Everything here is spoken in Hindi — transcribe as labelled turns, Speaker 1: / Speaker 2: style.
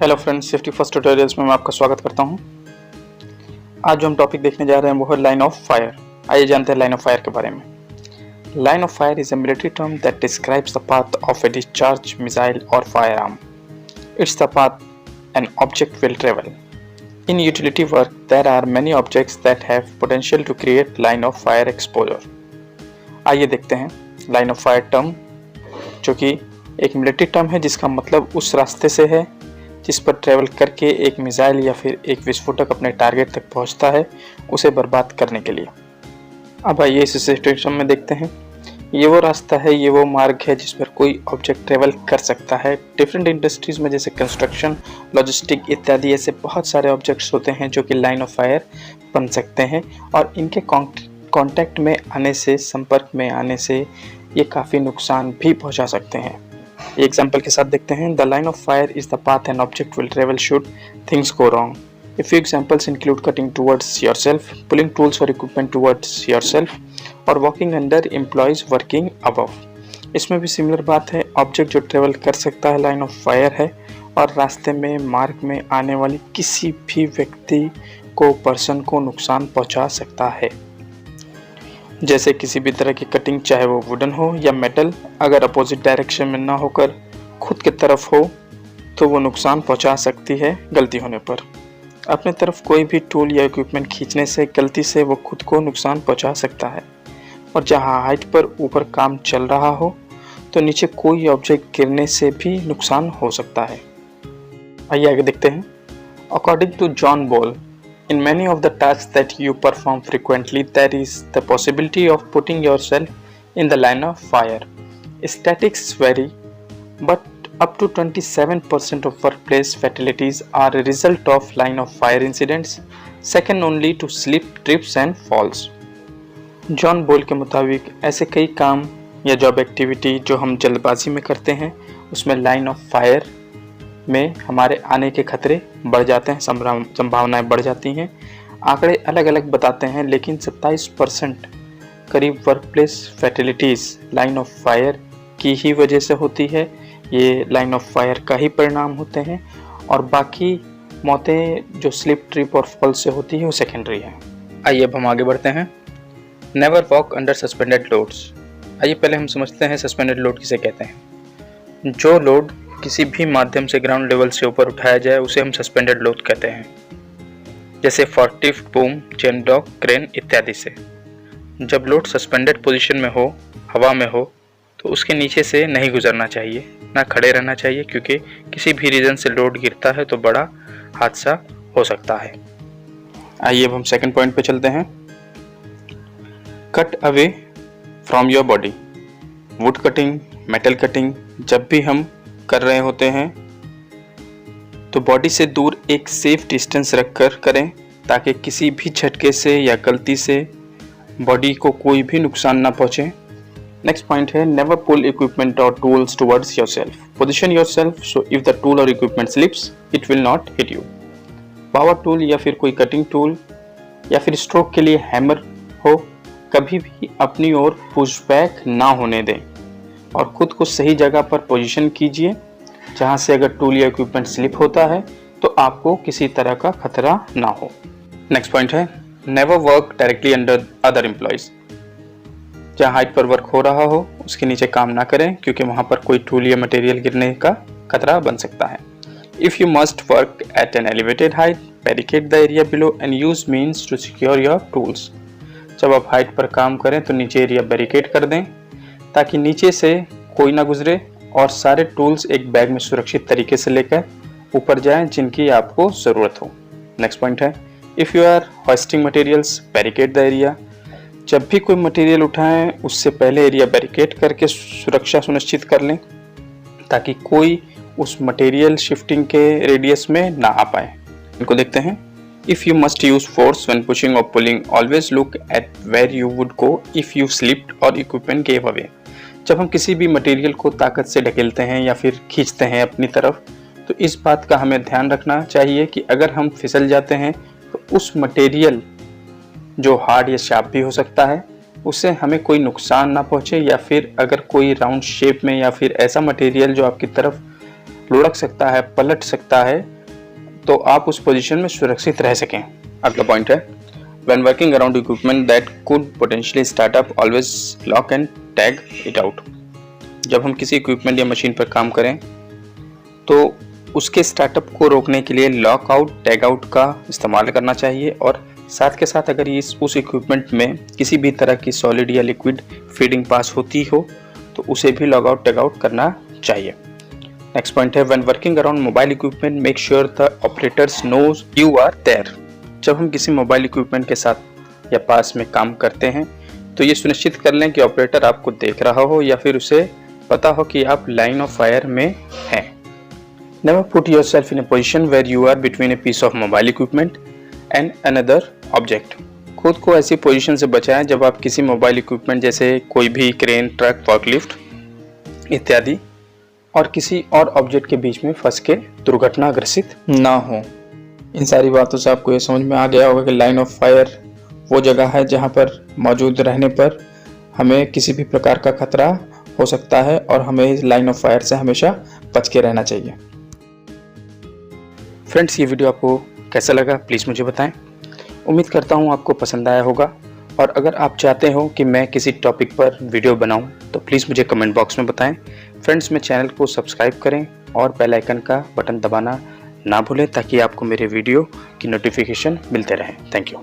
Speaker 1: Hello friends, safety first tutorials में मैं आपका स्वागत करता हूं। आज जो हम टॉपिक देखने जा रहे हैं वो है लाइन ऑफ फायर। आइए जानते हैं लाइन ऑफ फायर के बारे में। Line of fire is a military term that describes the path of a discharge missile और fire arm. It's the path an object will travel. In utility work there are many objects that have potential to create line of fire exposure. आइए देखते हैं लाइन ऑफ फायर टर्म, जो कि एक मिलिट्री टर्म है जिसका मतलब उस रास्ते से है जिस पर ट्रेवल करके एक मिसाइल या फिर एक विस्फोटक अपने टारगेट तक पहुंचता है उसे बर्बाद करने के लिए। अब आइए इस सिचुएशन में देखते हैं। ये वो रास्ता है, ये वो मार्ग है जिस पर कोई ऑब्जेक्ट ट्रेवल कर सकता है। डिफरेंट इंडस्ट्रीज में जैसे कंस्ट्रक्शन, लॉजिस्टिक इत्यादि ऐसे बहुत सारे ऑब्जेक्ट्स होते हैं जो कि लाइन ऑफ फायर बन सकते हैं और इनके कांटेक्ट में आने से, संपर्क में आने से ये काफ़ी नुकसान भी पहुंचा सकते हैं। एग्जाम्पल के साथ देखते हैं। The line of fire is the path an object will travel should things go wrong. A few examples include cutting towards yourself, pulling tools or equipment towards yourself, और walking under employees working above। इसमें भी सिमिलर बात है। ऑब्जेक्ट जो ट्रेवल कर सकता है लाइन ऑफ फायर है और रास्ते में, मार्ग में आने वाली किसी भी व्यक्ति को, पर्सन को नुकसान पहुंचा सकता है। जैसे किसी भी तरह की कटिंग, चाहे वो वुडन हो या मेटल, अगर अपोजिट डायरेक्शन में ना होकर खुद की तरफ हो तो वो नुकसान पहुंचा सकती है गलती होने पर। अपने तरफ कोई भी टूल या इक्विपमेंट खींचने से गलती से वो खुद को नुकसान पहुंचा सकता है। और जहां हाइट पर ऊपर काम चल रहा हो तो नीचे कोई ऑब्जेक्ट गिरने से भी नुकसान हो सकता है। आइए आगे देखते हैं। According to John Ball, in many of the tasks that you perform frequently, there is the possibility of putting yourself in the line of fire. Statistics vary, but up to 27% of workplace fatalities are a result of line of fire incidents, second only to slip, trips and falls. John ball के मुताबिक ऐसे कई काम या जॉब एक्टिविटी जो हम जल्दबाजी में करते हैं उसमें लाइन ऑफ फायर में हमारे आने के खतरे बढ़ जाते हैं, संभावनाएं बढ़ जाती हैं। आंकड़े अलग अलग बताते हैं, लेकिन 27% करीब वर्कप्लेस फैटिलिटीज़ लाइन ऑफ फायर की ही वजह से होती है। ये लाइन ऑफ फायर का ही परिणाम होते हैं और बाकी मौतें जो स्लिप, ट्रिप और फॉल से होती है वो सेकेंडरी है। आइए अब हम आगे बढ़ते हैं। Never walk under suspended loads. आइए पहले हम समझते हैं सस्पेंडेड लोड किसे कहते हैं। जो लोड किसी भी माध्यम से ग्राउंड लेवल से ऊपर उठाया जाए उसे हम सस्पेंडेड लोड कहते हैं, जैसे forklift, boom, chain block, crane इत्यादि से। जब लोड सस्पेंडेड पोजीशन में हो, हवा में हो, तो उसके नीचे से नहीं गुजरना चाहिए, ना खड़े रहना चाहिए, क्योंकि किसी भी रीजन से लोड गिरता है तो बड़ा हादसा हो सकता है। आइए अब हम सेकंड पॉइंट पे चलते हैं। Cut away from your body. Would cutting, metal cutting जब भी हम कर रहे होते हैं तो बॉडी से दूर एक सेफ डिस्टेंस रखकर करें, ताकि किसी भी झटके से या गलती से बॉडी को कोई भी नुकसान ना पहुंचे। नेक्स्ट पॉइंट है नेवर पुल इक्विपमेंट और tools towards yourself. Position yourself so if the tool और equipment slips it will not hit you. Power tool या फिर कोई कटिंग टूल या फिर स्ट्रोक के लिए हैमर हो, कभी भी अपनी ओर पुश बैक ना होने दें और खुद को सही जगह पर पोजीशन कीजिए जहां से अगर टूल या इक्विपमेंट स्लिप होता है तो आपको किसी तरह का खतरा ना हो। नेक्स्ट पॉइंट है never work directly under other employees. जहां हाइट पर वर्क हो रहा हो उसके नीचे काम ना करें, क्योंकि वहां पर कोई टूल या मटेरियल गिरने का खतरा बन सकता है। If you must work at an elevated height, barricade the area below and use means to secure your tools. जब आप हाइट पर काम करें तो नीचे एरिया बैरिकेड कर दें ताकि नीचे से कोई ना गुजरे और सारे टूल्स एक बैग में सुरक्षित तरीके से लेकर ऊपर जाएं जिनकी आपको ज़रूरत हो। नेक्स्ट पॉइंट है if you are hosting materials, barricade the area. जब भी कोई मटेरियल उठाएं उससे पहले एरिया बैरिकेड करके सुरक्षा सुनिश्चित कर लें ताकि कोई उस मटेरियल शिफ्टिंग के रेडियस में ना आ पाए। इनको देखते हैं। If you must use force when pushing or pulling, always look at where you would go if you slipped or equipment gave away। जब हम किसी भी मटेरियल को ताकत से ढकेलते हैं या फिर खींचते हैं अपनी तरफ, तो इस बात का हमें ध्यान रखना चाहिए कि अगर हम फिसल जाते हैं तो उस मटेरियल जो हार्ड या शार्प भी हो सकता है उससे हमें कोई नुकसान ना पहुंचे, या फिर अगर कोई राउंड शेप में या फिर ऐसा मटेरियल जो आपकी तरफ लुढ़क सकता है, पलट सकता है, तो आप उस पोजीशन में सुरक्षित रह सकें। अगला पॉइंट है when working around equipment that could potentially start up, always lock and tag it out। जब हम किसी इक्विपमेंट या मशीन पर काम करें तो उसके स्टार्टअप को रोकने के लिए लॉक आउट, टैग आउट का इस्तेमाल करना चाहिए, और साथ के साथ अगर उस इक्विपमेंट में किसी भी तरह की सॉलिड या लिक्विड फीडिंग पास होती हो तो उसे भी लॉग आउट, टैग आउट करना चाहिए। नेक्स्ट पॉइंट है when working around mobile equipment, make sure the operators knows you are there। जब हम किसी मोबाइल इक्विपमेंट के साथ या पास में काम करते हैं तो ये सुनिश्चित कर लें कि ऑपरेटर आपको देख रहा हो या फिर उसे पता हो कि आप लाइन ऑफ फायर में हैं। Never put yourself in a position where you are between a piece of mobile equipment and another object। खुद को ऐसी पोजीशन से बचाएं जब आप किसी मोबाइल इक्विपमेंट जैसे कोई भी क्रेन, ट्रक, फॉर्कलिफ्ट इत्यादि और किसी और ऑब्जेक्ट के बीच में फंस के दुर्घटनाग्रसित ना हो। इन सारी बातों से आपको ये समझ में आ गया होगा कि लाइन ऑफ फायर वो जगह है जहाँ पर मौजूद रहने पर हमें किसी भी प्रकार का खतरा हो सकता है और हमें इस लाइन ऑफ फायर से हमेशा बच के रहना चाहिए। फ्रेंड्स, ये वीडियो आपको कैसा लगा प्लीज़ मुझे बताएं। उम्मीद करता हूँ आपको पसंद आया होगा, और अगर आप चाहते हो कि मैं किसी टॉपिक पर वीडियो बनाऊँ तो प्लीज़ मुझे कमेंट बॉक्स में बताएं। फ्रेंड्स, मेरे चैनल को सब्सक्राइब करें और बेल आइकन का बटन दबाना ना भूलें ताकि आपको मेरे वीडियो की नोटिफिकेशन मिलते रहे। Thank you.